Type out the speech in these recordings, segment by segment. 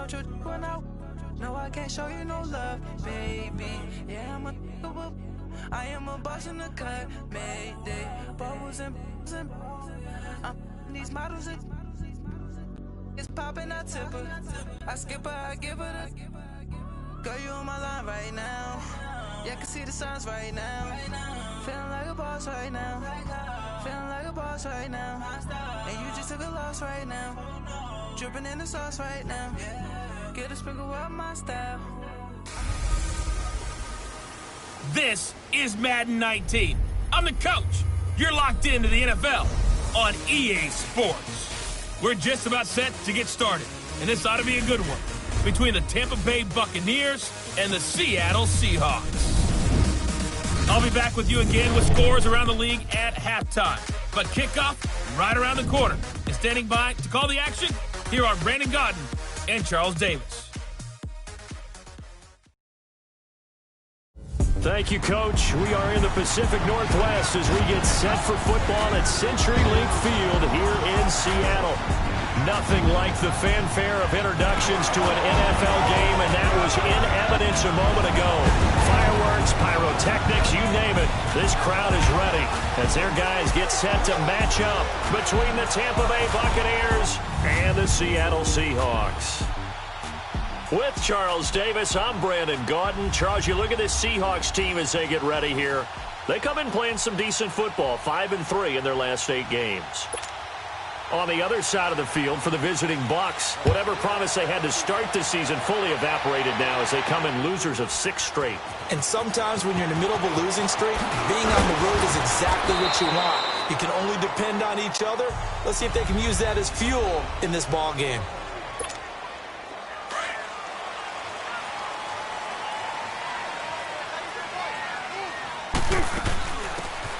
about your when no, I can't show you no love, baby. Yeah, I am a boss in the cut, Mayday. Bubbles and these models are it's popping, I tip her. I skip her, I give her the girl, you on my line right now. Yeah, I can see the signs right now. Feeling like a boss right now. Feeling like a boss right now. And you just took a loss right now. Dripping in the sauce right now. Get a sprinkle up my style. This is Madden 19. I'm the coach. You're locked into the NFL on EA Sports. We're just about set to get started, and this ought to be a good one between the Tampa Bay Buccaneers and the Seattle Seahawks. I'll be back with you again with scores around the league at halftime. But kickoff right around the corner. And standing by to call the action, here are Brandon Gaudin and Charles Davis. Thank you, Coach. We are in the Pacific Northwest as we get set for football at CenturyLink Field here in Seattle. Nothing like the fanfare of introductions to an NFL game, and that was in evidence a moment ago. Fireworks, pyrotechnics, you name it. This crowd is ready as their guys get set to match up between the Tampa Bay Buccaneers and the Seattle Seahawks. With Charles Davis, I'm Brandon Gaudin. Charles, you look at this Seahawks team as they get ready here. They come in playing some decent football, 5-3 in their last 8 games. On the other side of the field for the visiting Bucs, whatever promise they had to start the season fully evaporated now as they come in losers of 6 straight. And sometimes when you're in the middle of a losing streak, being on the road is exactly what you want. You can only depend on each other. Let's see if they can use that as fuel in this ball game.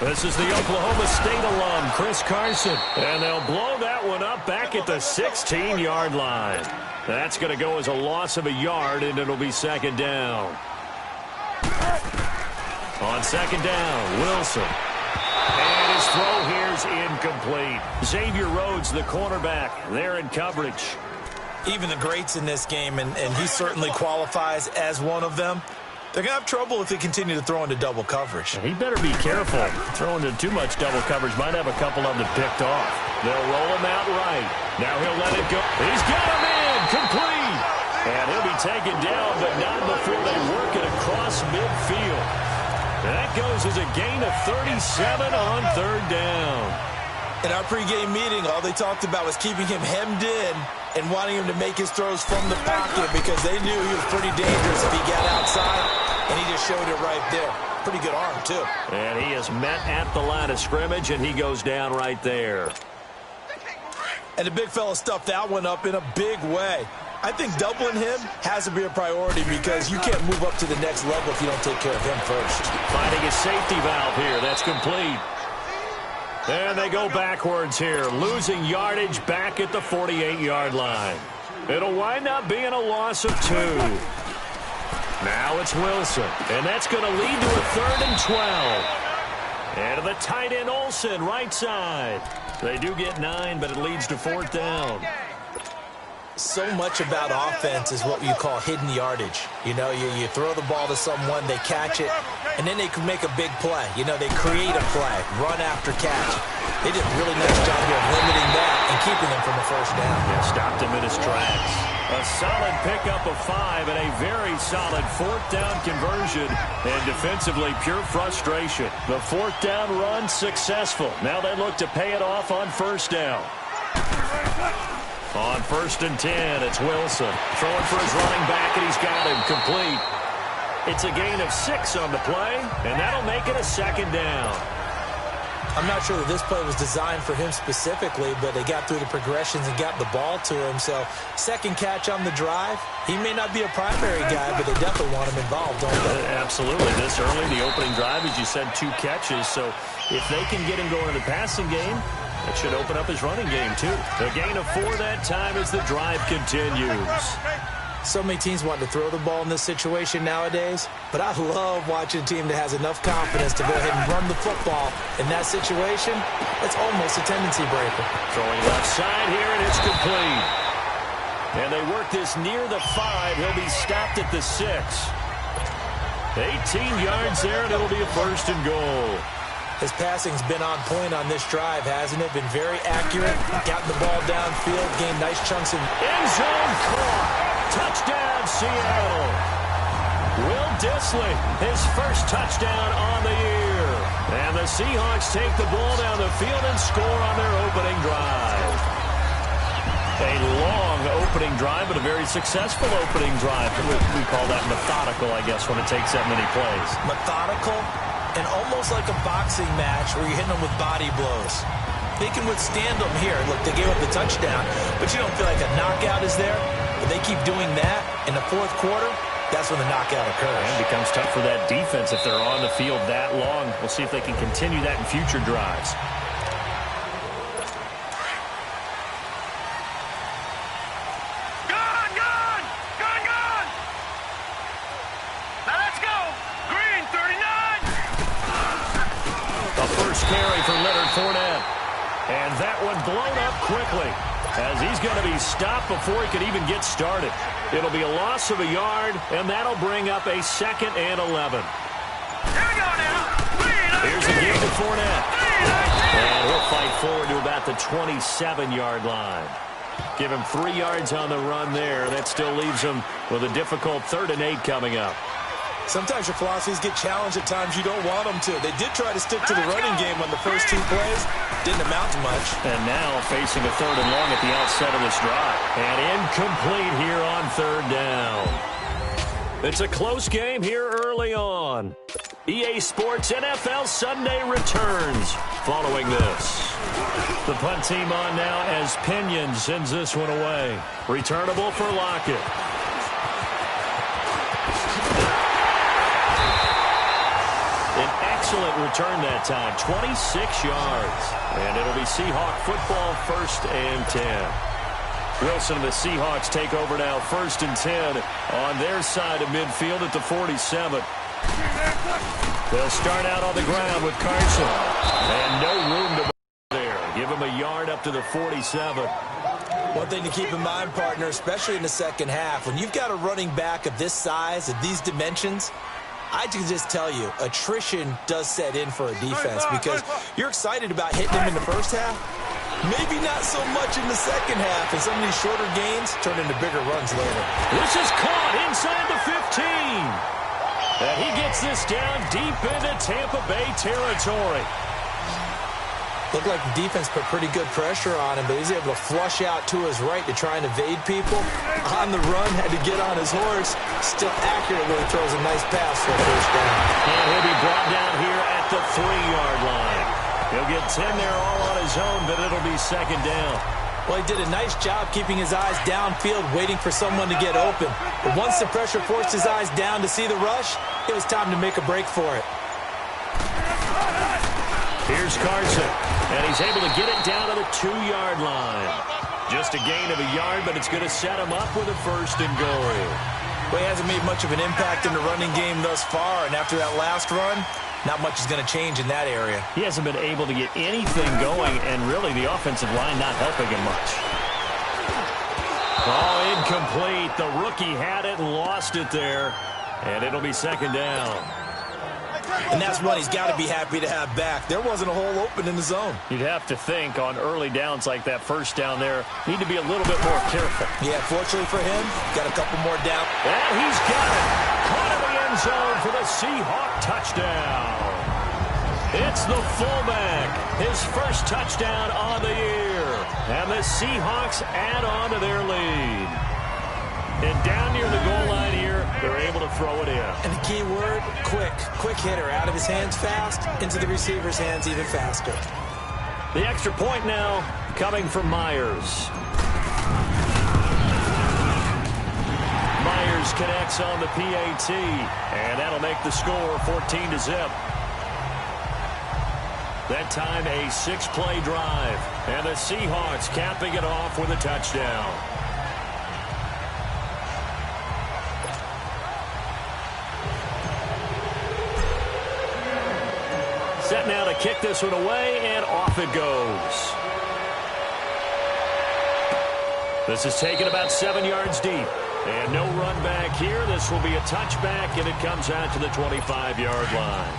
This is the Oklahoma State alum, Chris Carson. And they'll blow that one up back at the 16-yard line. That's going to go as a loss of a yard, and it'll be second down. On second down, Wilson. And his throw here's incomplete. Xavier Rhodes, the cornerback, there in coverage. Even the greats in this game, and he certainly qualifies as one of them, they're going to have trouble if they continue to throw into double coverage. He better be careful. Throwing into too much double coverage might have a couple of them picked off. They'll roll him out right. Now he'll let it go. He's got him in. Complete. And he'll be taken down, but not before they work it across midfield. That goes as a gain of 37 on third down. In our pregame meeting, all they talked about was keeping him hemmed in and wanting him to make his throws from the pocket because they knew he was pretty dangerous if he got outside. And he just showed it right there. Pretty good arm, too. And he is met at the line of scrimmage, and he goes down right there. And the big fella stuffed that one up in a big way. I think doubling him has to be a priority because you can't move up to the next level if you don't take care of him first. Finding a safety valve here. That's complete. And they go backwards here, losing yardage back at the 48-yard line. It'll wind up being a loss of 2. Now it's Wilson, and that's going to lead to a 3rd and 12. And to the tight end Olsen, right side. They do get 9, but it leads to 4th down. So much about offense is what you call hidden yardage. You know, you throw the ball to someone, they catch it, and then they can make a big play. You know, they create a play, run after catch. They did a really nice job here of limiting that and keeping them from the first down. Yeah, stopped him in his tracks. A solid pickup of 5 and a very solid 4th down conversion. And defensively, pure frustration. The 4th down run successful. Now they look to pay it off on 1st down. On 1st and 10, it's Wilson. Throwing for his running back, and he's got him complete. It's a gain of 6 on the play, and that'll make it a 2nd down. I'm not sure that this play was designed for him specifically, but they got through the progressions and got the ball to him. So, second catch on the drive. He may not be a primary guy, but they definitely want him involved, don't they? Absolutely. This early, the opening drive, as you said, 2 catches. So, if they can get him going in the passing game, it should open up his running game, too. A gain of 4 that time as the drive continues. So many teams want to throw the ball in this situation nowadays, but I love watching a team that has enough confidence to go ahead and run the football. In that situation, it's almost a tendency breaker. Throwing left side here, and it's complete. And they work this near the 5. He'll be stopped at the 6. 18 yards there, and it'll be a 1st and goal. His passing's been on point on this drive, hasn't it? Been very accurate. Gotten the ball downfield, gained nice chunks of end zone caught. Touchdown, Seattle. Will Dissly, his first touchdown on the year. And the Seahawks take the ball down the field and score on their opening drive. A long opening drive, but a very successful opening drive. We call that methodical, I guess, when it takes that many plays. Methodical and almost like a boxing match where you're hitting them with body blows. They can withstand them here. Look, they gave up the touchdown, but you don't feel like a knockout is there. But they keep doing that in the 4th quarter. That's when the knockout occurs. And it becomes tough for that defense if they're on the field that long. We'll see if they can continue that in future drives. Carry for Leonard Fournette. And that one blown up quickly as he's going to be stopped before he could even get started. It'll be a loss of a yard, and that'll bring up a 2nd and 11. Here we go now. Here's the game to Fournette. And he'll fight forward to about the 27-yard line. Give him 3 yards on the run there. That still leaves him with a difficult 3rd and 8 coming up. Sometimes your philosophies get challenged at times you don't want them to. They did try to stick to the running game on the first 2 plays. Didn't amount to much. And now facing a 3rd and long at the outset of this drive. And incomplete here on 3rd down. It's a close game here early on. EA Sports NFL Sunday returns following this. The punt team on now as Pinion sends this one away. Returnable for Lockett. An excellent return that time, 26 yards. And it'll be Seahawk football, 1st and 10. Wilson and the Seahawks take over now, 1st and 10 on their side of midfield at the 47. They'll start out on the ground with Carson. And no room to there. Give him a yard up to the 47. One thing to keep in mind, partner, especially in the second half, when you've got a running back of this size, of these dimensions, I can just tell you, attrition does set in for a defense because you're excited about hitting him in the first half. Maybe not so much in the second half, and some of these shorter gains turn into bigger runs later. This is caught inside the 15. And he gets this down deep into Tampa Bay territory. Looked like the defense put pretty good pressure on him, but he's able to flush out to his right to try and evade people. On the run, had to get on his horse. Still accurately throws a nice pass for a 1st down. And he'll be brought down here at the 3-yard line. He'll get 10 there all on his own, but it'll be 2nd down. Well, he did a nice job keeping his eyes downfield, waiting for someone to get open. But once the pressure forced his eyes down to see the rush, it was time to make a break for it. Here's Carson, and he's able to get it down to the 2-yard line. Just a gain of a yard, but it's going to set him up with a 1st and goal. Well, he hasn't made much of an impact in the running game thus far, and after that last run, not much is going to change in that area. He hasn't been able to get anything going, and really the offensive line not helping him much. Oh, incomplete. The rookie had it and lost it there, and it'll be 2nd down. And that's one he's got to be happy to have back. There wasn't a hole open in the zone. You'd have to think on early downs like that 1st down there, need to be a little bit more careful. Yeah, fortunately for him, got a couple more down. And he's got it. Caught in the end zone for the Seahawk touchdown. It's the fullback. His first touchdown on the year. And the Seahawks add on to their lead. And down near the goal line here, they're able to throw it in. And the key word, quick. Quick hitter. Out of his hands fast, into the receiver's hands even faster. The extra point now coming from Myers. Myers connects on the PAT, and that'll make the score 14-0. That time a 6-play drive, and the Seahawks capping it off with a touchdown. Set now to kick this one away, and off it goes. This is taken about 7 yards deep. And no run back here. This will be a touchback, and it comes out to the 25-yard line.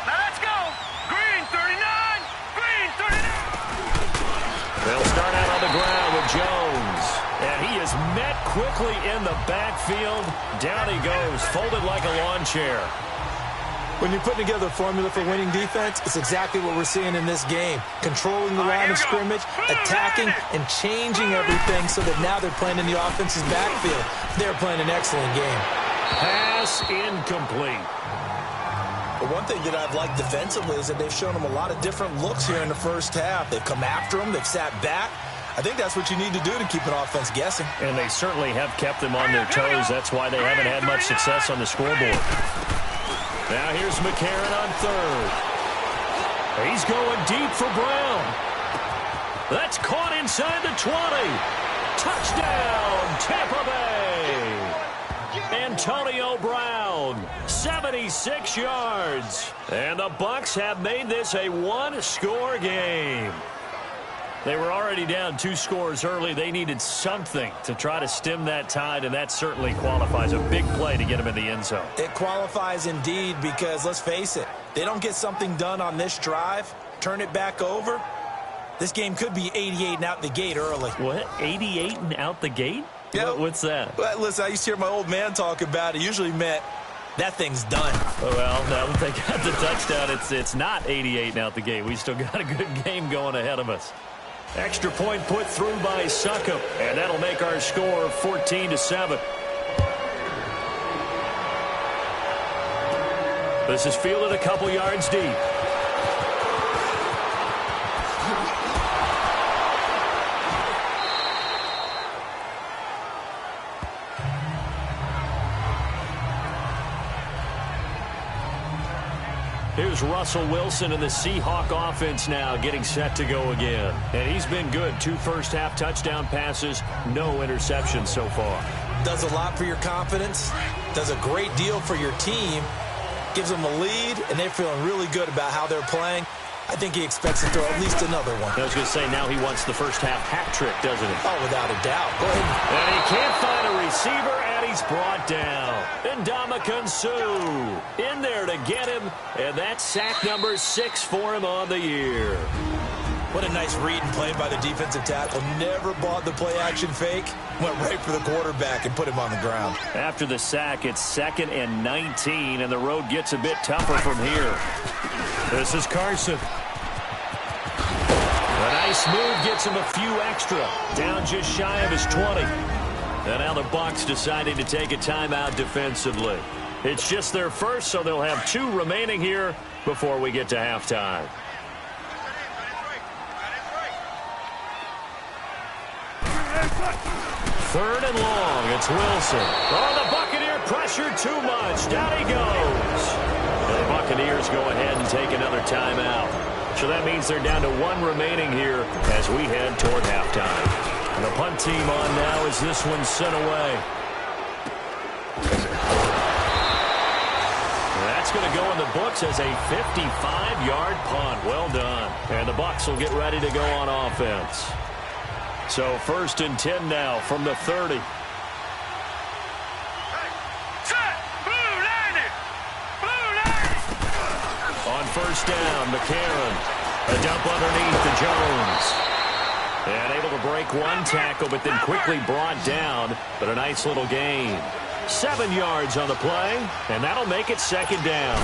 Let's go. Green 39. Green 39. They'll start out on the ground with Jones. And he is met quickly in the backfield. Down he goes, folded like a lawn chair. When you're putting together a formula for winning defense, it's exactly what we're seeing in this game. Controlling the line of scrimmage, attacking, and changing everything so that now they're playing in the offense's backfield. They're playing an excellent game. Pass incomplete. But one thing that I've liked defensively is that they've shown them a lot of different looks here in the first half. They've come after them. They've sat back. I think that's what you need to do to keep an offense guessing. And they certainly have kept them on their toes. That's why they haven't had much success on the scoreboard. Now here's McCarron on third. He's going deep for Brown. That's caught inside the 20. Touchdown, Tampa Bay. Antonio Brown, 76 yards. And the Bucs have made this a one-score game. They were already down 2 scores early. They needed something to try to stem that tide, and that certainly qualifies. A big play to get them in the end zone. It qualifies indeed because, let's face it, they don't get something done on this drive, turn it back over, this game could be 88 and out the gate early. What? 88 and out the gate? Yeah. What's that? Well, listen, I used to hear my old man talk about it. Usually meant that thing's done. Well, now that they got the touchdown, it's not 88 and out the gate. We still got a good game going ahead of us. Extra point put through by Succop, and that'll make our score 14-7. This is fielded a couple yards deep. Here's Russell Wilson and the Seahawk offense now getting set to go again. And he's been good. 2 first-half touchdown passes, no interceptions so far. Does a lot for your confidence, does a great deal for your team, gives them a lead, and they're feeling really good about how they're playing. I think he expects to throw at least another one. I was going to say, now he wants the first-half hat trick, doesn't he? Oh, without a doubt. Go ahead. And he can't find a receiver, and he's brought down. Ndamukong Suh in there to get him, and that's sack number 6 for him on the year. What a nice read and play by the defensive tackle. Never bought the play-action fake. Went right for the quarterback and put him on the ground. After the sack, it's 2nd and 19, and the road gets a bit tougher from here. This is Carson. A nice move gets him a few extra. Down just shy of his 20. And now the Bucs decided to take a timeout defensively. It's just their first, so they'll have 2 remaining here before we get to halftime. Third and long. It's Wilson. Oh, the Buccaneer pressure too much. Down he goes. And the Buccaneers go ahead and take another timeout. So that means they're down to 1 remaining here as we head toward halftime. And the punt team on now as this one's sent away. And that's going to go in the books as a 55-yard punt. Well done. And the Bucs will get ready to go on offense. So 1st and 10 now from the 30. On 1st down, McCarron. A dump underneath to Jones. And able to break 1 tackle, but then quickly brought down. But a nice little gain. 7 yards on the play, and that'll make it 2nd down.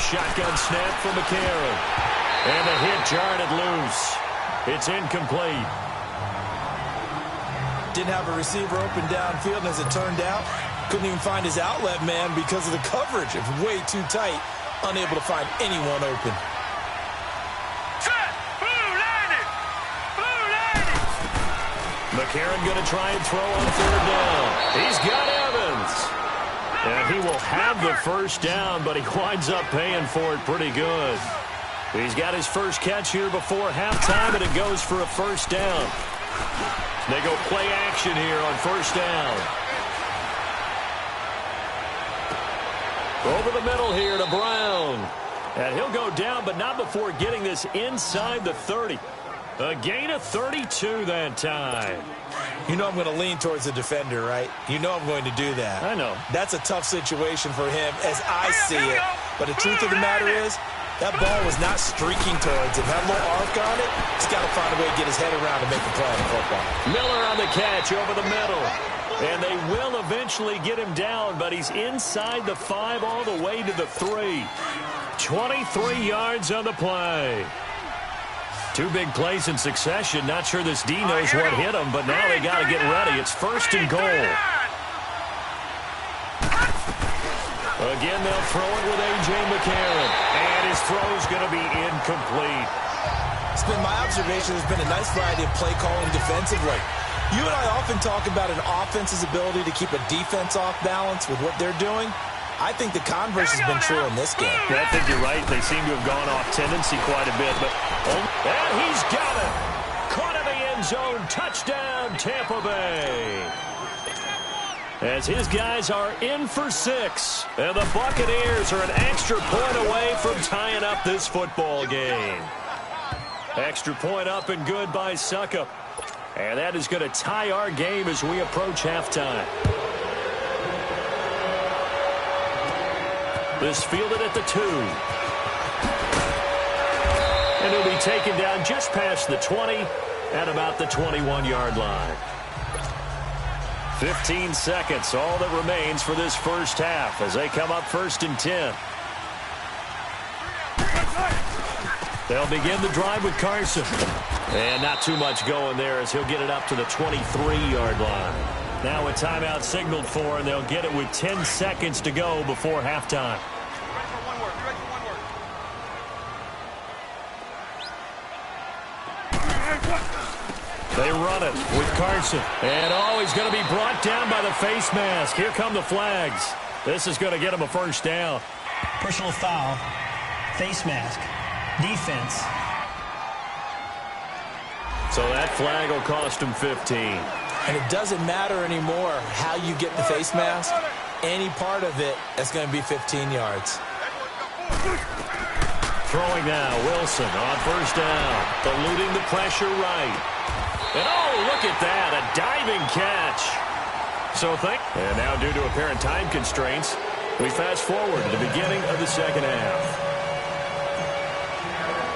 Shotgun snap for McCarron. And the hit jarred it loose. It's incomplete. Didn't have a receiver open downfield, and as it turned out, couldn't even find his outlet man because of the coverage. It was way too tight, unable to find anyone open. McCarron going to try and throw on 3rd down. He's got Evans. And he will have the 1st down, but he winds up paying for it pretty good. He's got his first catch here before halftime, and it goes for a 1st down. They go play action here on 1st down. Over the middle here to Brown. And he'll go down, but not before getting this inside the 30. A gain of 32 that time. You know I'm going to lean towards the defender, right? You know I'm going to do that. I know. That's a tough situation for him as I see it. But the truth of the matter is, that ball was not streaking towards him. Had a little arc on it. He's got to find a way to get his head around to make a play on the football. Miller on the catch over the middle. And they will eventually get him down, but he's inside the 5 all the way to the 3. 23 yards on the play. 2 big plays in succession. Not sure this D knows what hit him, but now they got to get ready. It's 1st and goal. Again, they'll throw it with A.J. McCarron. And his throw's going to be incomplete. It's been my observation there's been a nice variety of play calling defensively. You and I often talk about an offense's ability to keep a defense off balance with what they're doing. I think the converse has been true in this game. Yeah, I think you're right. They seem to have gone off tendency quite a bit. And he's got it. Caught in the end zone. Touchdown, Tampa Bay. As his guys are in for 6. And the Buccaneers are an extra point away from tying up this football game. Extra point up and good by Succop. And that is going to tie our game as we approach halftime. This fielded at the 2. And he'll be taken down just past the 20 at about the 21-yard line. 15 seconds, all that remains for this first half as they come up 1st and 10. They'll begin the drive with Carson. And not too much going there as he'll get it up to the 23-yard line. Now a timeout signaled for, and they'll get it with 10 seconds to go before halftime. They run it with Carson. And, he's going to be brought down by the face mask. Here come the flags. This is going to get him a first down. Personal foul, face mask, defense. So that flag will cost him 15. And it doesn't matter anymore how you get the face mask. Any part of it is going to be 15 yards. Throwing now, Wilson on first down. Eluding the pressure right. And look at that, a diving catch. And now due to apparent time constraints, we fast forward to the beginning of the second half.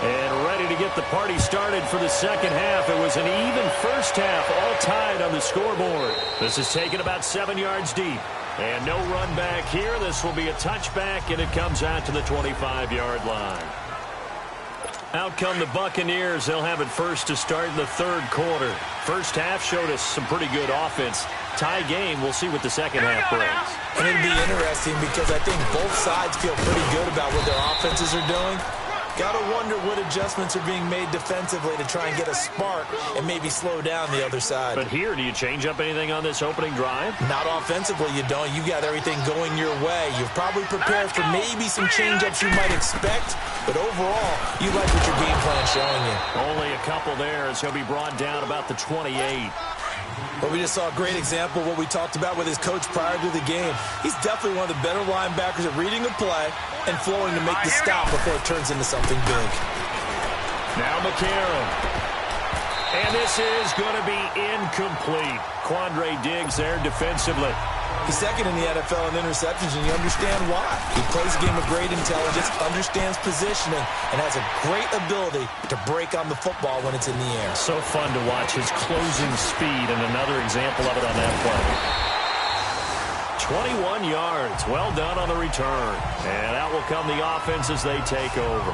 And ready to get the party started for the second half. It was an even first half, all tied on the scoreboard. This is taken about 7 yards deep. And no run back here. This will be a touchback, and it comes out to the 25-yard line. Out come the Buccaneers. They'll have it first to start in the third quarter. First half showed us some pretty good offense. Tie game. We'll see what the second half brings. And it'll be interesting because I think both sides feel pretty good about what their offenses are doing. Got to wonder what adjustments are being made defensively to try and get a spark and maybe slow down the other side. But here, do you change up anything on this opening drive? Not offensively, you don't. You got everything going your way. You've probably prepared for maybe some change-ups you might expect, but overall, you like what your game plan is showing you. Only a couple there as he'll be brought down about the 28. But we just saw a great example of what we talked about with his coach prior to the game. He's definitely one of the better linebackers at reading a play and flowing to make the stop before it turns into something big. Now McCarron. And this is going to be incomplete. Quandre Diggs there defensively. He's second in the NFL in interceptions, and you understand why. He plays a game of great intelligence, understands positioning, and has a great ability to break on the football when it's in the air. So fun to watch his closing speed, and another example of it on that play. 21 yards. Well done on the return. And out will come the offense as they take over.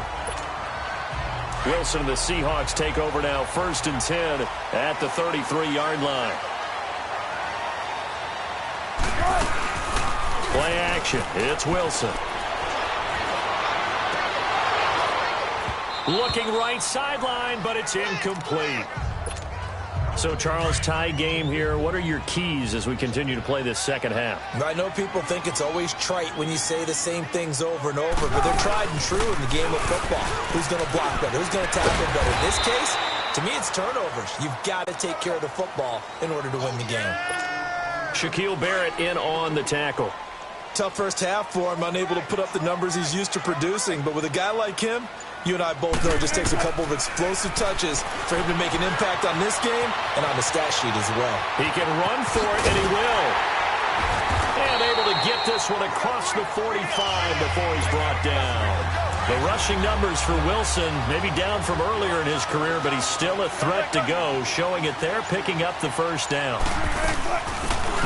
Wilson and the Seahawks take over now, 1st and 10 at the 33-yard line. Play action. It's Wilson. Looking right sideline, but it's incomplete. So, Charles, tie game here. What are your keys as we continue to play this second half? I know people think it's always trite when you say the same things over and over, but they're tried and true in the game of football. Who's going to block better? Who's going to tackle better? In this case, to me, it's turnovers. You've got to take care of the football in order to win the game. Shaquille Barrett in on the tackle. Tough first half for him, unable to put up the numbers he's used to producing. But with a guy like him, you and I both know it just takes a couple of explosive touches for him to make an impact on this game and on the stat sheet as well. He can run for it, and he will. And able to get this one across the 45 before he's brought down. The rushing numbers for Wilson, maybe down from earlier in his career, but he's still a threat to go, showing it there, picking up the first down.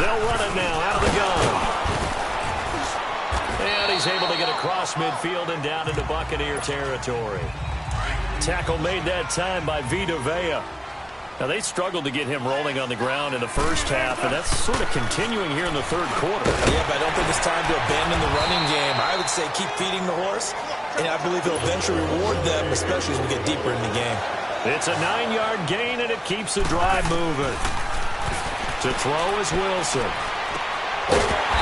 They'll run it now out of the gun. And he's able to get across midfield and down into Buccaneer territory. Tackle made that time by Vita Vea. Now, they struggled to get him rolling on the ground in the first half, and that's sort of continuing here in the third quarter. Yeah, but I don't think it's time to abandon the running game. I would say keep feeding the horse, and I believe he'll eventually reward them, especially as we get deeper in the game. It's a 9-yard gain, and it keeps the drive moving. To throw is Wilson.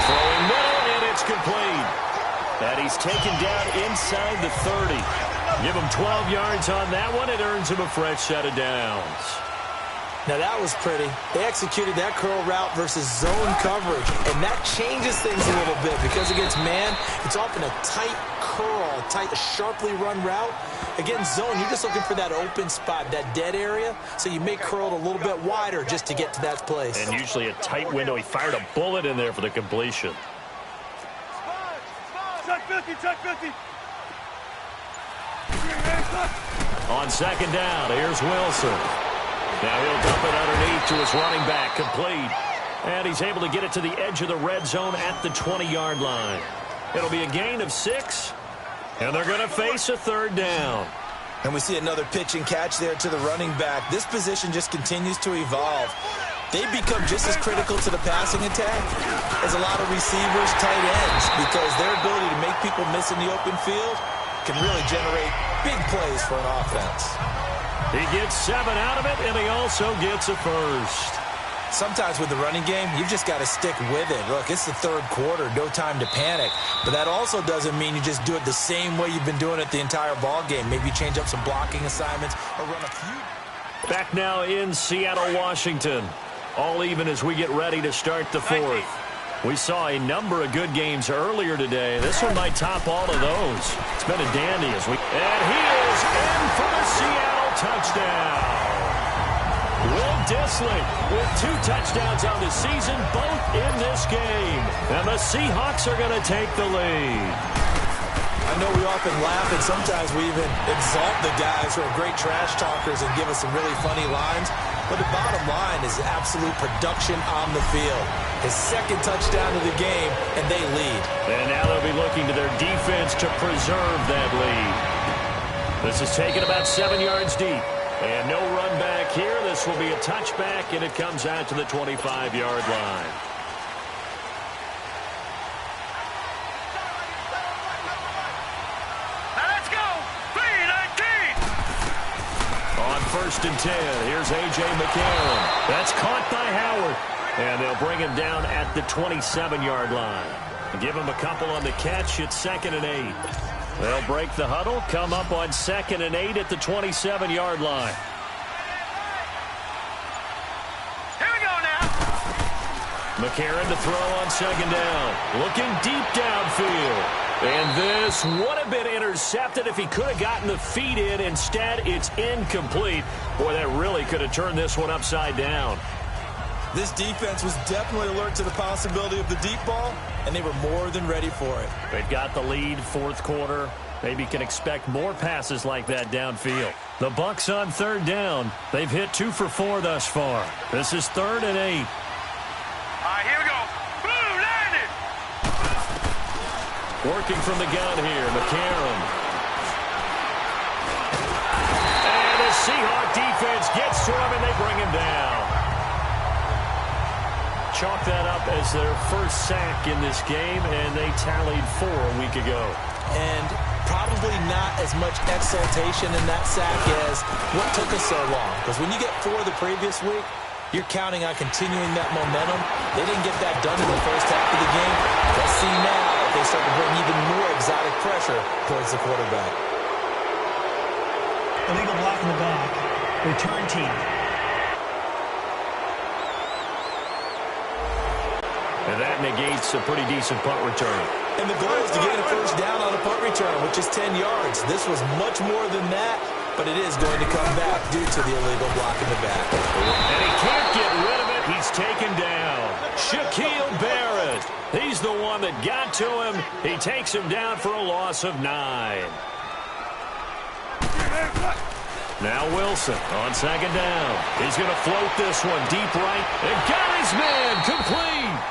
Throwing middle, and it's complete. And he's taken down inside the 30. Give him 12 yards on that one. It earns him a fresh set of downs. Now, that was pretty. They executed that curl route versus zone coverage, and that changes things a little bit because against man, it's often a tight curl, tight, sharply run route. Against zone, you're just looking for that open spot, that dead area, so you may curl it a little bit wider just to get to that place. And usually a tight window. He fired a bullet in there for the completion. Check 50, check 50. On second down, here's Wilson. Now he'll dump it underneath to his running back, complete. And he's able to get it to the edge of the red zone at the 20-yard line. It'll be a gain of 6, and they're going to face a third down. And we see another pitch and catch there to the running back. This position just continues to evolve. They become just as critical to the passing attack as a lot of receivers, tight ends, because their ability to make people miss in the open field can really generate big plays for an offense. He gets 7 out of it, and he also gets a first. Sometimes with the running game, you've just got to stick with it. Look, it's the third quarter, no time to panic. But that also doesn't mean you just do it the same way you've been doing it the entire ball game. Maybe change up some blocking assignments or run a few. Back now in Seattle, Washington. All even as we get ready to start the fourth. We saw a number of good games earlier today. This one might top all of those. It's been a dandy as we... And he is in for the Seattle touchdown. Will Dissly with 2 touchdowns on the season, both in this game. And the Seahawks are going to take the lead. I know we often laugh, and sometimes we even exalt the guys who are great trash talkers and give us some really funny lines. But the bottom line is absolute production on the field. His second touchdown of the game, and they lead. And now they'll be looking to their defense to preserve that lead. This is taken about 7 yards deep. And no run back here. This will be a touchback, and it comes out to the 25-yard line. Let's go! 3-19! On 1st and 10, here's A.J. McCarron. That's caught by Howard. And they'll bring him down at the 27-yard line. Give him a couple on the catch. It's 2nd and 8. They'll break the huddle, come up on 2nd and 8 at the 27-yard line. Here we go now! McCarron to throw on 2nd down. Looking deep downfield. And this would have been intercepted if he could have gotten the feet in. Instead, it's incomplete. Boy, that really could have turned this one upside down. This defense was definitely alert to the possibility of the deep ball, and they were more than ready for it. They've got the lead, 4th quarter. Maybe can expect more passes like that downfield. The Bucs on 3rd down. They've hit 2 for 4 thus far. This is 3rd and 8. All right, here we go. Boom, landed! Working from the gun here, McCarron. And the Seahawk defense gets to him, and they bring him down. Chalk that up as their first sack in this game, and they tallied 4 a week ago. And probably not as much exultation in that sack as what took us so long. Because when you get 4 the previous week, you're counting on continuing that momentum. They didn't get that done in the first half of the game. Let's see now if they start to bring even more exotic pressure towards the quarterback. Illegal block in the back. Return team. And that that negates a pretty decent punt return. And the goal is to gain a first down on a punt return, which is 10 yards. This was much more than that, but it is going to come back due to the illegal block in the back. And he can't get rid of it. He's taken down. Shaquille Barrett. He's the one that got to him. He takes him down for a loss of 9. Now Wilson on second down. He's going to float this one deep right. And got his man complete.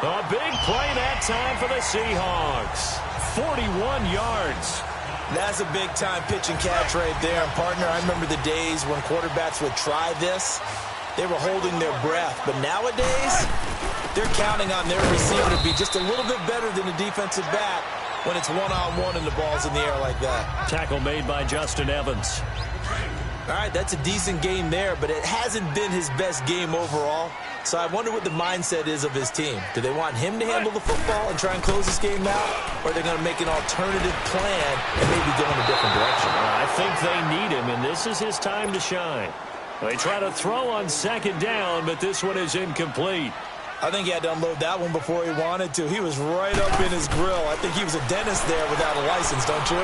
A big play that time for the Seahawks. 41 yards. That's a big-time pitch and catch right there. And, partner, I remember the days when quarterbacks would try this. They were holding their breath. But nowadays, they're counting on their receiver to be just a little bit better than the defensive back when it's one-on-one and the ball's in the air like that. Tackle made by Justin Evans. All right, that's a decent game there, but it hasn't been his best game overall. So I wonder what the mindset is of his team. Do they want him to handle the football and try and close this game out? Or are they going to make an alternative plan and maybe go in a different direction? I think they need him, and this is his time to shine. They try to throw on second down, but this one is incomplete. I think he had to unload that one before he wanted to. He was right up in his grill. I think he was a dentist there without a license, don't you?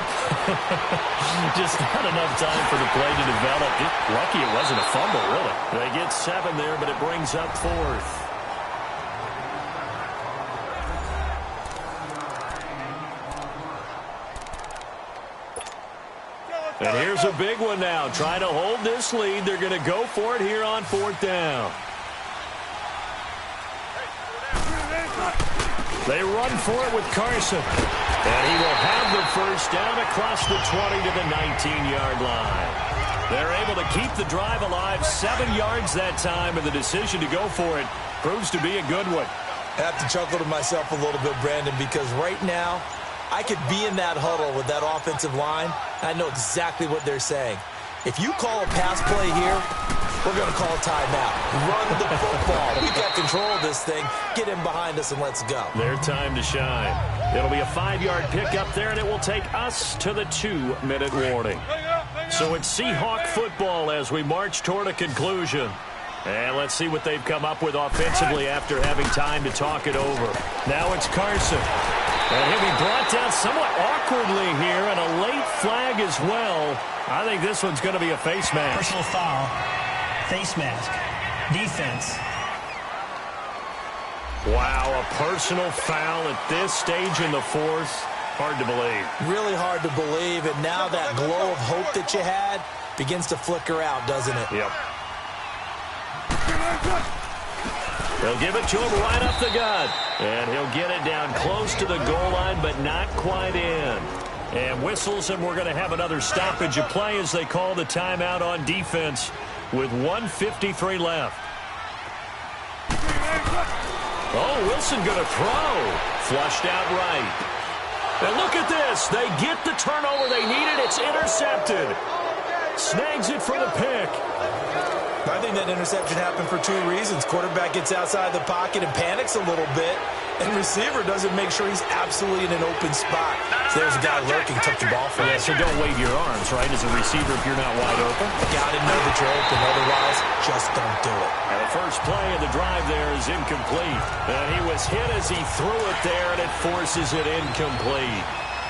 Just not enough time for the play to develop. Lucky it wasn't a fumble, really. They get 7 there, but it brings up 4th. And here's a big one now. Trying to hold this lead. They're going to go for it here on 4th down. They run for it with Carson. And he will have the first down across the 20 to the 19-yard line. They're able to keep the drive alive. 7 yards that time, and the decision to go for it proves to be a good one. I have to chuckle to myself a little bit, Brandon, because right now I could be in that huddle with that offensive line. I know exactly what they're saying. If you call a pass play here, we're going to call a timeout. Run the football. We've got control of this thing. Get him behind us and let's go. Their time to shine. It'll be a 5-yard pickup there, and it will take us to the 2-minute warning. So it's Seahawk football as we march toward a conclusion. And let's see what they've come up with offensively after having time to talk it over. Now it's Carson. And he'll be brought down somewhat awkwardly here, and a late flag as well. I think this one's going to be a face mask. Personal foul, face mask, defense. Wow, a personal foul at this stage in the 4th. Hard to believe. Really hard to believe, and now that glow of hope that you had begins to flicker out, doesn't it? Yep. They'll give it to him right up the gut. And he'll get it down close to the goal line, but not quite in. And whistles, and we're going to have another stoppage of play as they call the timeout on defense with 1:53 left. Oh, Wilson going to throw. Flushed out right. And look at this. They get the turnover they needed. It's intercepted. Snags it for the pick. I think that interception happened for 2 reasons. Quarterback gets outside the pocket and panics a little bit, and receiver doesn't make sure he's absolutely in an open spot. So there's a guy lurking, took the ball for Yeah, so don't wave your arms, right, as a receiver if you're not wide open. Got to know that you're open, otherwise just don't do it. And the first play of the drive there is incomplete. And he was hit as he threw it there, and it forces it incomplete.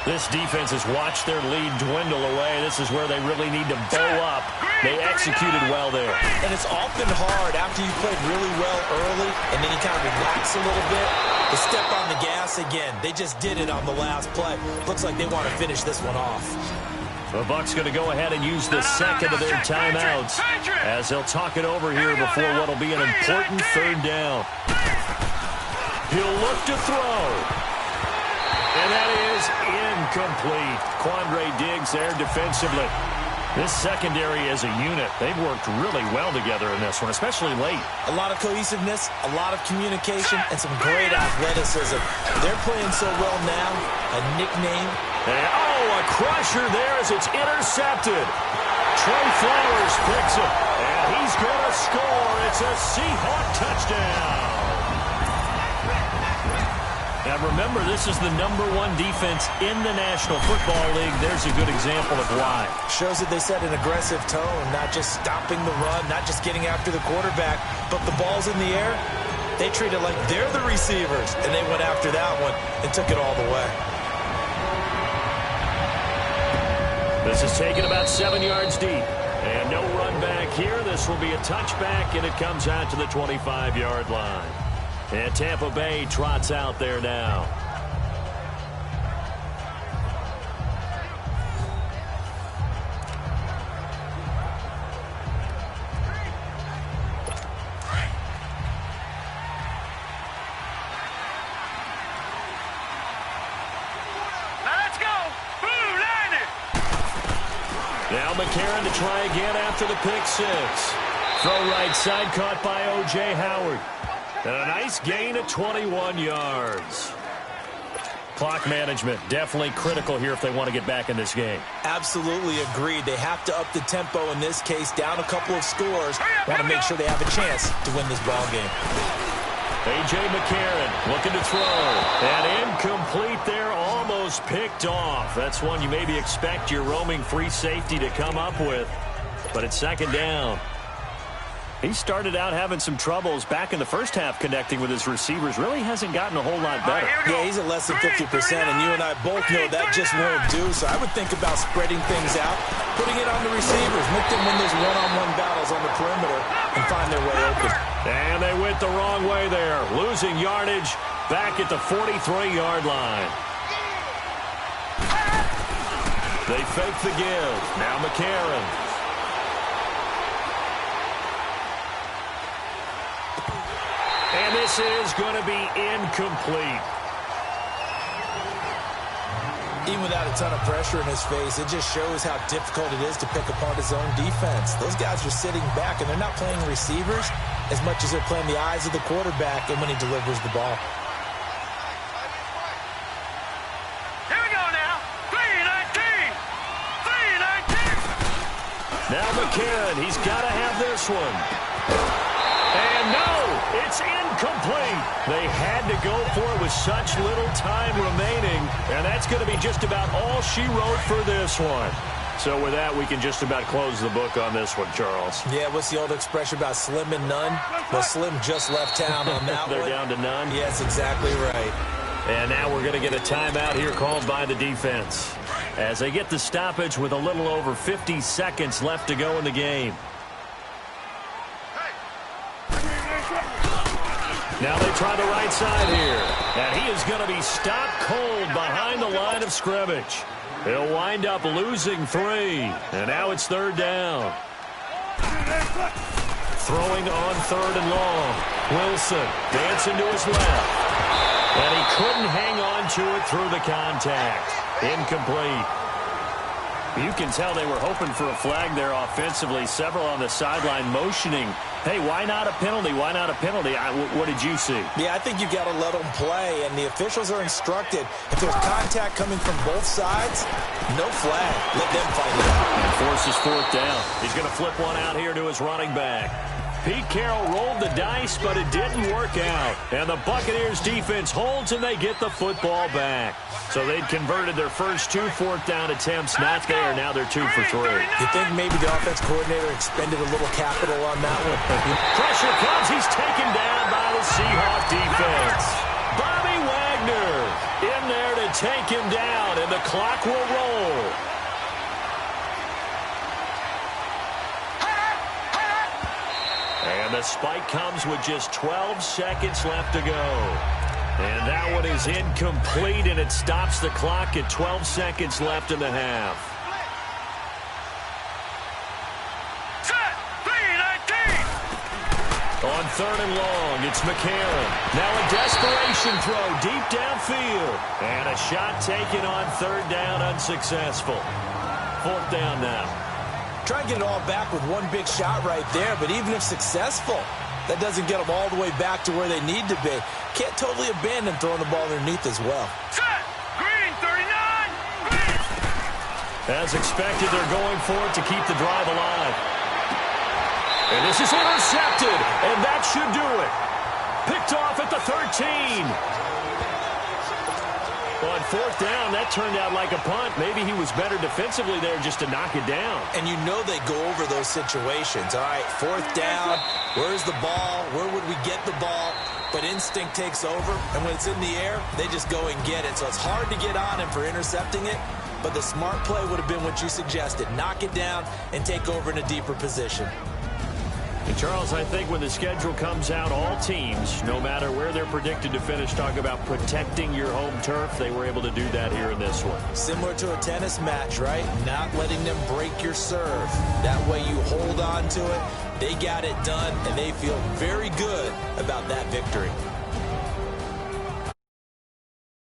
This defense has watched their lead dwindle away. This is where they really need to bow up. They executed well there. And it's often hard after you played really well early and then you kind of relax a little bit to step on the gas again. They just did it on the last play. Looks like they want to finish this one off. The Bucs going to go ahead and use the second of their timeouts as they'll talk it over here before what will be an important 3rd down. He'll look to throw. And that is incomplete. Quandre Diggs there defensively. This secondary as a unit, they've worked really well together in this one, especially late. A lot of cohesiveness, a lot of communication, and some great athleticism. They're playing so well now. A nickname. And, a crusher there as it's intercepted. Trey Flowers picks it, and he's going to score. It's a Seahawk touchdown. Now remember, this is the #1 defense in the National Football League. There's a good example of why. Shows that they set an aggressive tone, not just stopping the run, not just getting after the quarterback, but the ball's in the air. They treat it like they're the receivers, and they went after that one and took it all the way. This is taken about 7 yards deep. And no run back here. This will be a touchback, and it comes out to the 25-yard line. And Tampa Bay trots out there now. Now McCarron to try again after the pick six. Throw right side caught by O.J. Howard. And a nice gain of 21 yards. Clock management definitely critical here if they want to get back in this game. Absolutely agreed. They have to up the tempo in this case, down a couple of scores. Want to make sure they have a chance to win this ball game. A.J. McCarron looking to throw. And incomplete there, almost picked off. That's one you maybe expect your roaming free safety to come up with. But it's second down. He started out having some troubles back in the first half connecting with his receivers. Really hasn't gotten a whole lot better. Yeah, he's at less than 50%, and you and I both know that just won't do. So I would think about spreading things out, putting it on the receivers, make them win those one-on-one battles on the perimeter and find their way open. And they went the wrong way there, losing yardage back at the 43-yard line. They fake the give. Now McCarron. And this is going to be incomplete. Even without a ton of pressure in his face, it just shows how difficult it is to pick apart his own defense. Those guys are sitting back, and they're not playing receivers as much as they're playing the eyes of the quarterback and when he delivers the ball. Here we go now. 3-19. 3-19. Now McCarron, he's got to have this one. And no, it's incomplete. They had to go for it with such little time remaining, and that's going to be just about all she wrote for this one. So with that, we can just about close the book on this one, Charles. Yeah, what's the old expression about slim and none? Well, Slim just left town on that They're one. down to none? Yes, exactly right. And now we're going to get a timeout here called by the defense as they get the stoppage with a little over 50 seconds left to go in the game. Now they try the right side here. And he is going to be stopped cold behind the line of scrimmage. He'll wind up losing 3. And now it's third down. Throwing on third and long. Wilson dancing to his left. And he couldn't hang on to it through the contact. Incomplete. You can tell they were hoping for a flag there offensively. Several on the sideline motioning. Hey, why not a penalty? Why not a penalty? What did you see? Yeah, I think you've got to let them play, and the officials are instructed. If there's contact coming from both sides, no flag. Let them fight it out. And forces fourth down. He's going to flip one out here to his running back. Pete Carroll rolled the dice, but it didn't work out. And the Buccaneers defense holds, and they get the football back. So they'd converted their first 2 fourth-down attempts. Not there. Now they're 2 for 3. You think maybe the offense coordinator expended a little capital on that one? Pressure comes. He's taken down by the Seahawk defense. Bobby Wagner in there to take him down, and the clock will roll. And the spike comes with just 12 seconds left to go. And that one is incomplete, and it stops the clock at 12 seconds left in the half. Set. 3-19. On third and long, it's McCarron. Now a desperation throw deep downfield. And a shot taken on third down, unsuccessful. Fourth down now. Try and get it all back with one big shot right there, but even if successful, that doesn't get them all the way back to where they need to be. Can't totally abandon throwing the ball underneath as well. Set. Green 39. Green. As expected, they're going for it to keep the drive alive. And this is intercepted, and that should do it. Picked off at the 13. On fourth down, that turned out like a punt. Maybe he was better defensively there just to knock it down. And you know they go over those situations. All right, fourth down. Where's the ball? Where would we get the ball? but instinct takes over, and when it's in the air, they just go and get it. So it's hard to get on him for intercepting it, but the smart play would have been what you suggested. Knock it down and take over in a deeper position. And Charles, I think when the schedule comes out, all teams, no matter where they're predicted to finish, talk about protecting your home turf. They were able to do that here in this one. Similar to a tennis match, right? Not letting them break your serve. That way you hold on to it. They got it done, and they feel very good about that victory.